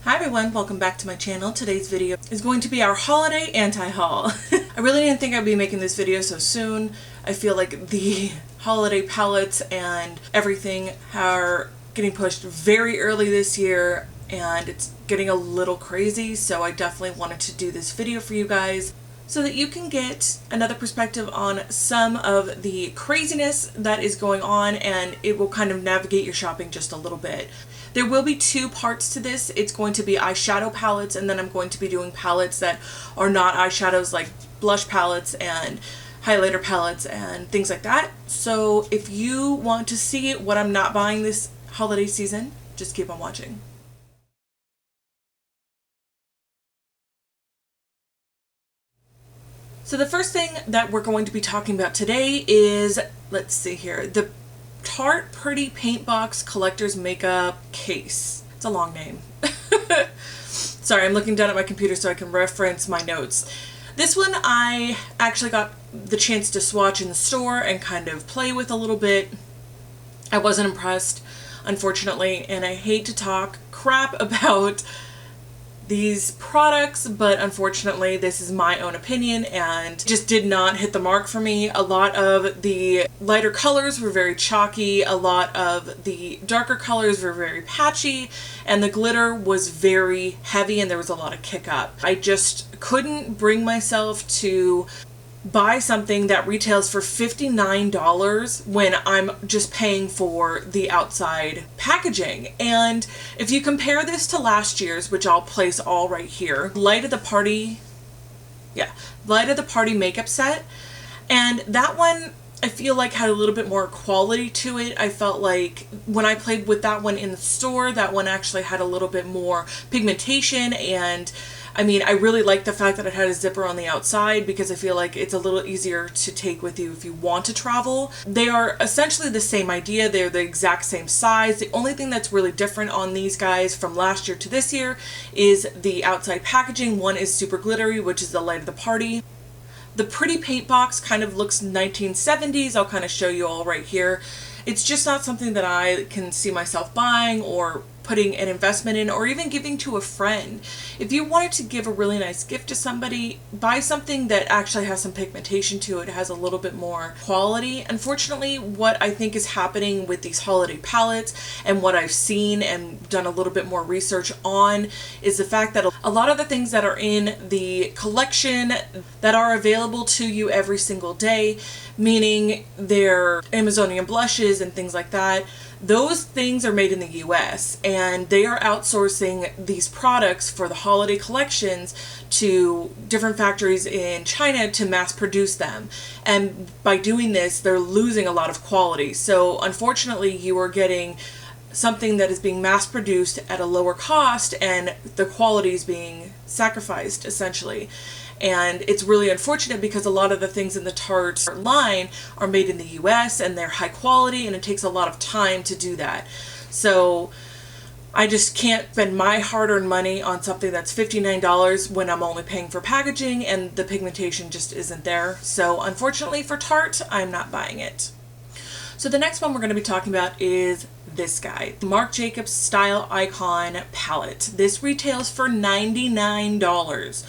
Hi everyone, welcome back to my channel. Today's video is going to be our holiday anti-haul. I really didn't think I'd be making this video so soon. I feel like the holiday palettes and everything are getting pushed very early this year and it's getting a little crazy, so I definitely wanted to do this video for you guys so that you can get another perspective on some of the craziness that is going on, and it will kind of navigate your shopping just a little bit. There will be two parts to this. It's going to be eyeshadow palettes, and then I'm going to be doing palettes that are not eyeshadows, like blush palettes and highlighter palettes and things like that. So if you want to see what I'm not buying this holiday season, just keep on watching. So the first thing that we're going to be talking about today is, let's see here, the Tarte Pretty Paintbox Collector's Makeup Case. It's a long name. Sorry, I'm looking down at my computer so I can reference my notes. This one I actually got the chance to swatch in the store and kind of play with a little bit. I wasn't impressed, unfortunately, and I hate to talk crap about these products, but unfortunately this is my own opinion and just did not hit the mark for me. A lot of the lighter colors were very chalky, a lot of the darker colors were very patchy, and the glitter was very heavy and there was a lot of kick up. I just couldn't bring myself to buy something that retails for $59 when I'm just paying for the outside packaging. And if you compare this to last year's, which I'll place all right here, Light of the Party makeup set, and that one I feel like had a little bit more quality to it. I felt like when I played with that one in the store, that one actually had a little bit more pigmentation, and I mean, I really like the fact that it had a zipper on the outside because I feel like it's a little easier to take with you if you want to travel. They are essentially the same idea. They're the exact same size. The only thing that's really different on these guys from last year to this year is the outside packaging. One is super glittery, which is the Light of the Party. The Pretty Paint Box kind of looks 1970s. I'll kind of show you all right here. It's just not something that I can see myself buying or putting an investment in, or even giving to a friend. If you wanted to give a really nice gift to somebody, buy something that actually has some pigmentation to it, has a little bit more quality. Unfortunately, what I think is happening with these holiday palettes and what I've seen and done a little bit more research on is the fact that a lot of the things that are in the collection that are available to you every single day, meaning their Amazonian blushes and things like that, those things are made in the US, and they are outsourcing these products for the holiday collections to different factories in China to mass produce them. And by doing this, they're losing a lot of quality. So unfortunately, you are getting something that is being mass produced at a lower cost and the quality is being sacrificed essentially. And it's really unfortunate because a lot of the things in the Tarte line are made in the US and they're high quality, and it takes a lot of time to do that. So I just can't spend my hard-earned money on something that's $59 when I'm only paying for packaging and the pigmentation just isn't there. So unfortunately for Tarte, I'm not buying it. So the next one we're going to be talking about is this guy, Marc Jacobs Style Icon Palette. This retails for $99.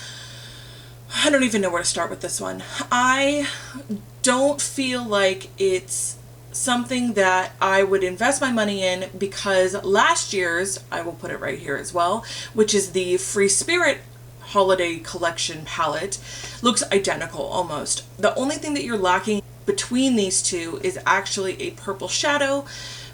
I don't even know where to start with this one. I don't feel like it's something that I would invest my money in because last year's, I will put it right here as well, which is the Free Spirit Holiday Collection palette, looks identical almost. The only thing that you're lacking between these two is actually a purple shadow,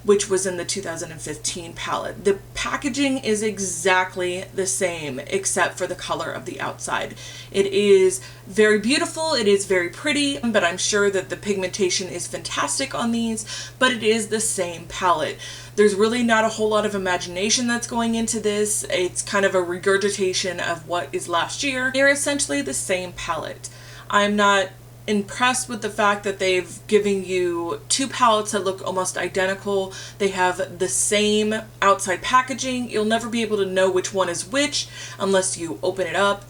which was in the 2015 palette. The packaging is exactly the same except for the color of the outside. It is very beautiful, it is very pretty, but I'm sure that the pigmentation is fantastic on these, but it is the same palette. There's really not a whole lot of imagination that's going into this. It's kind of a regurgitation of what is last year. They're essentially the same palette. I'm not impressed with the fact that they've given you two palettes that look almost identical. They have the same outside packaging. You'll never be able to know which one is which unless you open it up.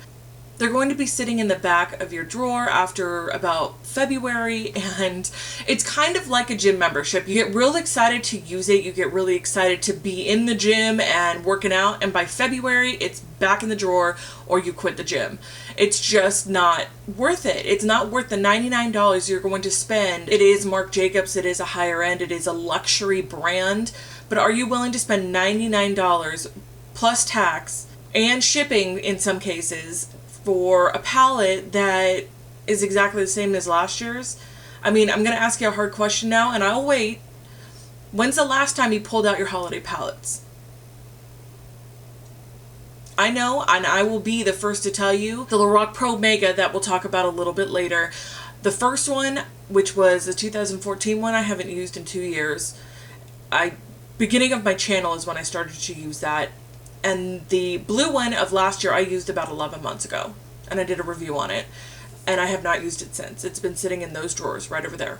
They're going to be sitting in the back of your drawer after about February, and it's kind of like a gym membership. You get real excited to use it, you get really excited to be in the gym and working out, and by February it's back in the drawer or you quit the gym. It's just not worth it. It's not worth the $99 you're going to spend. It is Marc Jacobs, it is a higher end, it is a luxury brand, but are you willing to spend $99 plus tax and shipping in some cases for a palette that is exactly the same as last year's? I mean, I'm going to ask you a hard question now, and I'll wait. When's the last time you pulled out your holiday palettes? I know, and I will be the first to tell you, the Lorac Pro Mega that we'll talk about a little bit later. The first one, which was the 2014 one, I haven't used in 2 years. Beginning of my channel is when I started to use that. And the blue one of last year I used about 11 months ago, and I did a review on it, and I have not used it since. It's been sitting in those drawers right over there.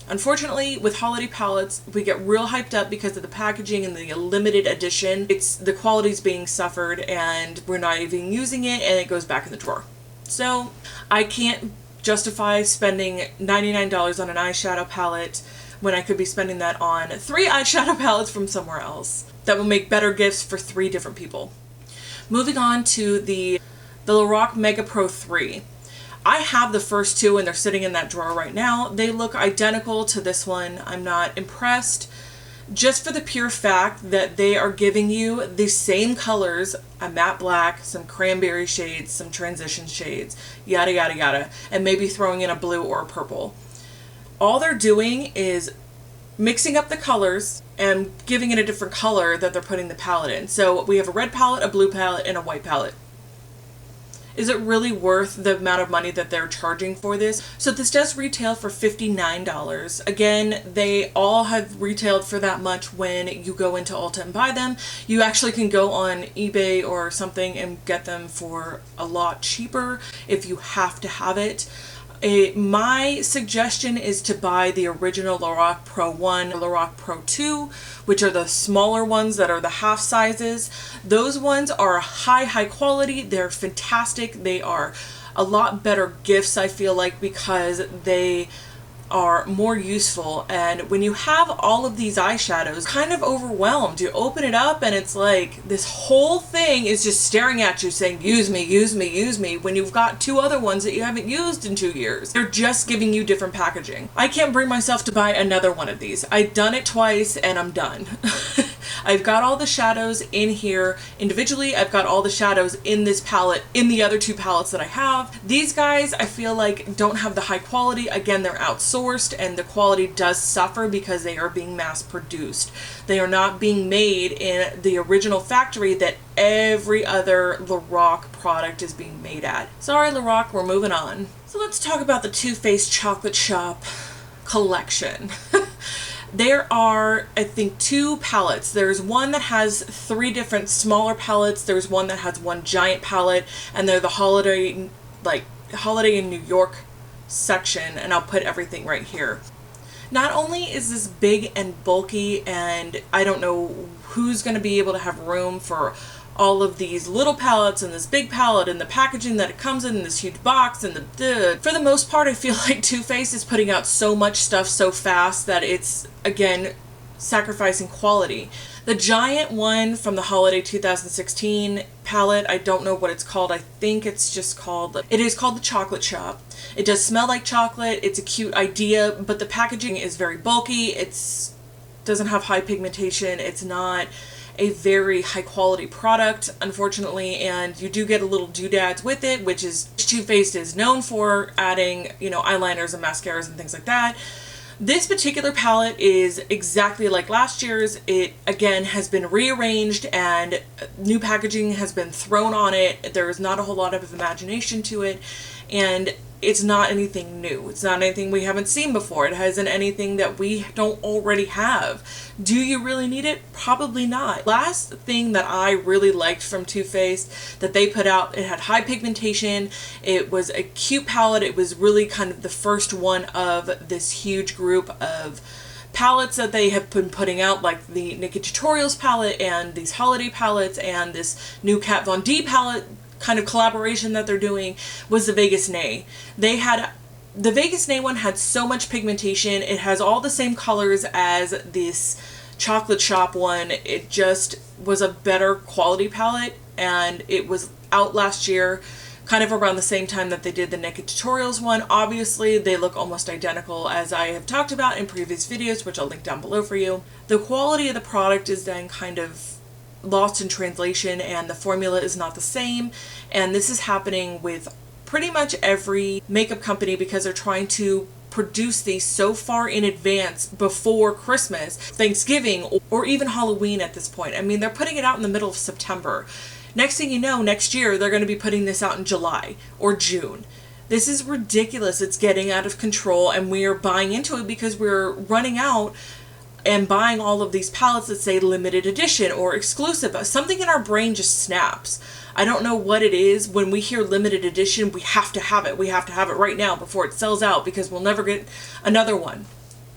Unfortunately, with holiday palettes, we get real hyped up because of the packaging and the limited edition. The quality's being suffered, and we're not even using it, and it goes back in the drawer. So I can't justify spending $99 on an eyeshadow palette when I could be spending that on 3 eyeshadow palettes from somewhere else that will make better gifts for 3 different people. Moving on to the Lorac Mega Pro 3. I have the first 2 and they're sitting in that drawer right now. They look identical to this one. I'm not impressed, just for the pure fact that they are giving you the same colors, a matte black, some cranberry shades, some transition shades, yada yada yada, and maybe throwing in a blue or a purple. All they're doing is mixing up the colors and giving it a different color that they're putting the palette in. So we have a red palette, a blue palette, and a white palette. Is it really worth the amount of money that they're charging for this? So this does retail for $59. Again, they all have retailed for that much when you go into Ulta and buy them. You actually can go on eBay or something and get them for a lot cheaper if you have to have it. My suggestion is to buy the original Lorac Pro 1, Lorac Pro 2, which are the smaller ones that are the half sizes. Those ones are high quality. They're fantastic. They are a lot better gifts, I feel like, because they are more useful. And when you have all of these eyeshadows, kind of overwhelmed. You open it up and it's like this whole thing is just staring at you saying, use me, use me, use me, when you've got 2 other ones that you haven't used in 2 years. They're just giving you different packaging. I can't bring myself to buy another one of these. I've done it twice and I'm done. I've got all the shadows in here individually. I've got all the shadows in this palette, in the other 2 palettes that I have. These guys, I feel like, don't have the high quality. Again, they're outsourced and the quality does suffer because they are being mass produced. They are not being made in the original factory that every other Lorac product is being made at. Sorry, Lorac, we're moving on. So let's talk about the Too Faced Chocolate Shop collection. There are, I think, 2 palettes. There's one that has 3 different smaller palettes. There's one that has 1 giant palette, and they're the holiday in New York section, and I'll put everything right here. Not only is this big and bulky, and I don't know who's going to be able to have room for all of these little palettes and this big palette and the packaging that it comes in this huge box and for the most part, I feel like Too Faced is putting out so much stuff so fast that it's, again, sacrificing quality. The giant one from the holiday 2016 palette, I don't know what it's called. I think it's just called, it is called the Chocolate Shop. It does smell like chocolate. It's a cute idea, but the packaging is very bulky. Doesn't have high pigmentation. It's not a very high quality product, unfortunately, and you do get a little doodads with it, which is Too Faced is known for, adding, you know, eyeliners and mascaras and things like that. This particular palette is exactly like last year's. It, again, has been rearranged and new packaging has been thrown on it. There is not a whole lot of imagination to it, and it's not anything new. It's not anything we haven't seen before. It isn't anything that we don't already have. Do you really need it? Probably not. Last thing that I really liked from Too Faced that they put out, it had high pigmentation. It was a cute palette. It was really kind of the first one of this huge group of palettes that they have been putting out, like the Naked Tutorials palette and these holiday palettes and this new Kat Von D palette kind of collaboration that they're doing was the Vegas Nay. The Vegas Nay one had so much pigmentation. It has all the same colors as this Chocolate Shop one. It just was a better quality palette, and it was out last year, kind of around the same time that they did the Naked Tutorials one. Obviously, they look almost identical, as I have talked about in previous videos, which I'll link down below for you. The quality of the product is then kind of lost in translation, and the formula is not the same, and this is happening with pretty much every makeup company because they're trying to produce these so far in advance before Christmas, Thanksgiving, or even Halloween at this point. I mean, they're putting it out in the middle of September. Next thing you know, next year, they're going to be putting this out in July or June. This is ridiculous. It's getting out of control, and we are buying into it because we're running out and buying all of these palettes that say limited edition or exclusive. Something in our brain just snaps. I don't know what it is. When we hear limited edition, we have to have it. We have to have it right now before it sells out because we'll never get another one.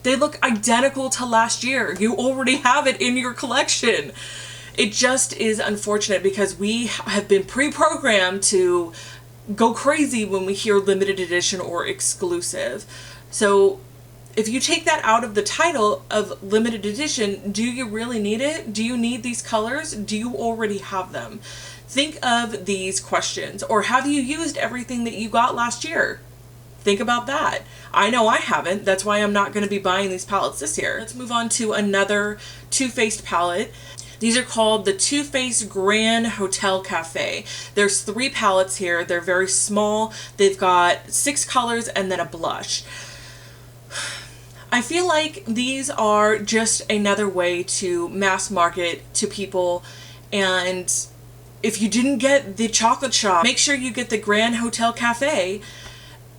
They look identical to last year. You already have it in your collection. It just is unfortunate because we have been pre-programmed to go crazy when we hear limited edition or exclusive. So if you take that out of the title of limited edition, do you really need it? Do you need these colors? Do you already have them? Think of these questions. Or have you used everything that you got last year? Think about that. I know I haven't. That's why I'm not going to be buying these palettes this year. Let's move on to another Too Faced palette. These are called the Too Faced Grande Hotel Café. There's 3 palettes here. They're very small. They've got 6 colors and then a blush. I feel like these are just another way to mass market to people, and if you didn't get the Chocolate Shop, make sure you get the Grande Hotel Café.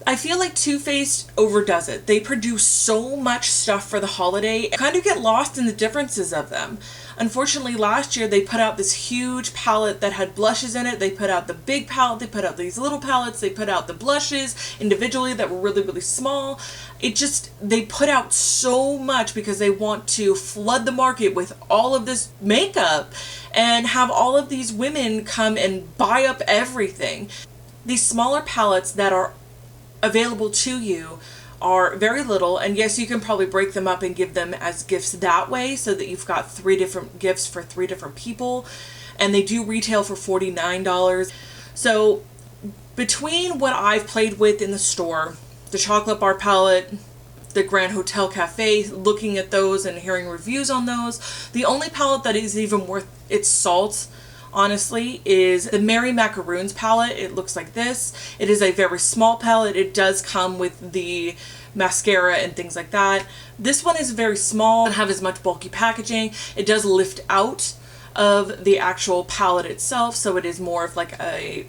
I feel like Too Faced overdoes it. They produce so much stuff for the holiday, I kind of get lost in the differences of them. Unfortunately, last year they put out this huge palette that had blushes in it. They put out the big palette, they put out these little palettes, they put out the blushes individually that were really, really small. They put out so much because they want to flood the market with all of this makeup and have all of these women come and buy up everything. These smaller palettes that are available to you are very little, and yes, you can probably break them up and give them as gifts that way so that you've got 3 different gifts for 3 different people, and they do retail for $49. So between what I've played with in the store, the chocolate bar palette, the Grande Hotel Café, looking at those and hearing reviews on those, the only palette that is even worth its salt, honestly, is the Mary Macarons palette. It looks like this. It is a very small palette. It does come with the mascara and things like that. This one is very small, doesn't have as much bulky packaging. It does lift out of the actual palette itself, so it is more of like a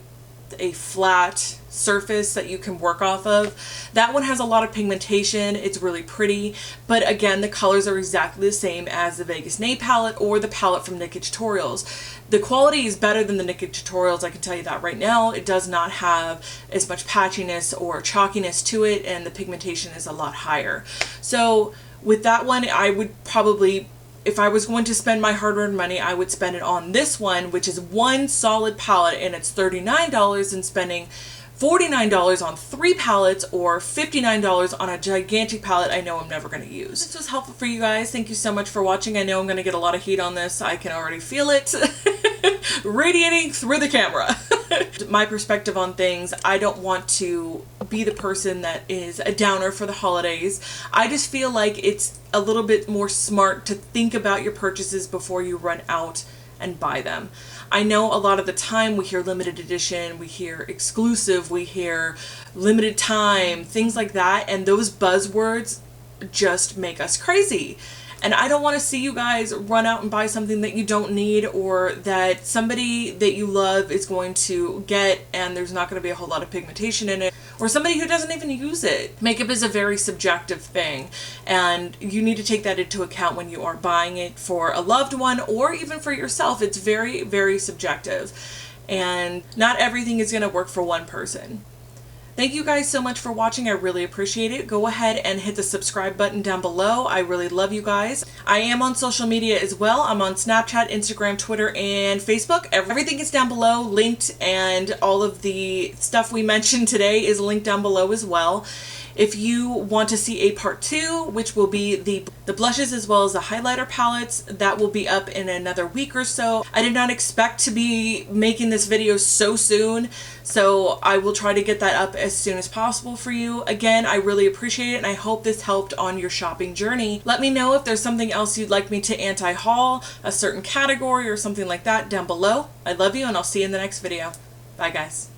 flat surface that you can work off of. That one has a lot of pigmentation. It's really pretty, but again, the colors are exactly the same as the Vegas Nay palette or the palette from Naked Tutorials. The quality is better than the Naked Tutorials, I can tell you that right now. It does not have as much patchiness or chalkiness to it, and the pigmentation is a lot higher. So with that one, I would probably, if I was going to spend my hard-earned money, I would spend it on this one, which is one solid palette, and it's $39, and spending $49 on 3 palettes or $59 on a gigantic palette I know I'm never going to use. This was helpful for you guys. Thank you so much for watching. I know I'm going to get a lot of heat on this. I can already feel it radiating through the camera. My perspective on things, I don't want to be the person that is a downer for the holidays. I just feel like it's a little bit more smart to think about your purchases before you run out and buy them. I know a lot of the time we hear limited edition, we hear exclusive, we hear limited time, things like that, and those buzzwords just make us crazy. And I don't want to see you guys run out and buy something that you don't need, or that somebody that you love is going to get and there's not going to be a whole lot of pigmentation in it, or somebody who doesn't even use it. Makeup is a very subjective thing, and you need to take that into account when you are buying it for a loved one or even for yourself. It's very, very subjective, and not everything is going to work for one person. Thank you guys so much for watching. I really appreciate it. Go ahead and hit the subscribe button down below. I really love you guys. I am on social media as well. I'm on Snapchat, Instagram, Twitter, and Facebook. Everything is down below linked, and all of the stuff we mentioned today is linked down below as well. If you want to see a part 2, which will be the blushes as well as the highlighter palettes, that will be up in another week or so. I did not expect to be making this video so soon, so I will try to get that up as soon as possible for you. Again, I really appreciate it, and I hope this helped on your shopping journey. Let me know if there's something else you'd like me to anti-haul, a certain category or something like that down below. I love you, and I'll see you in the next video. Bye, guys.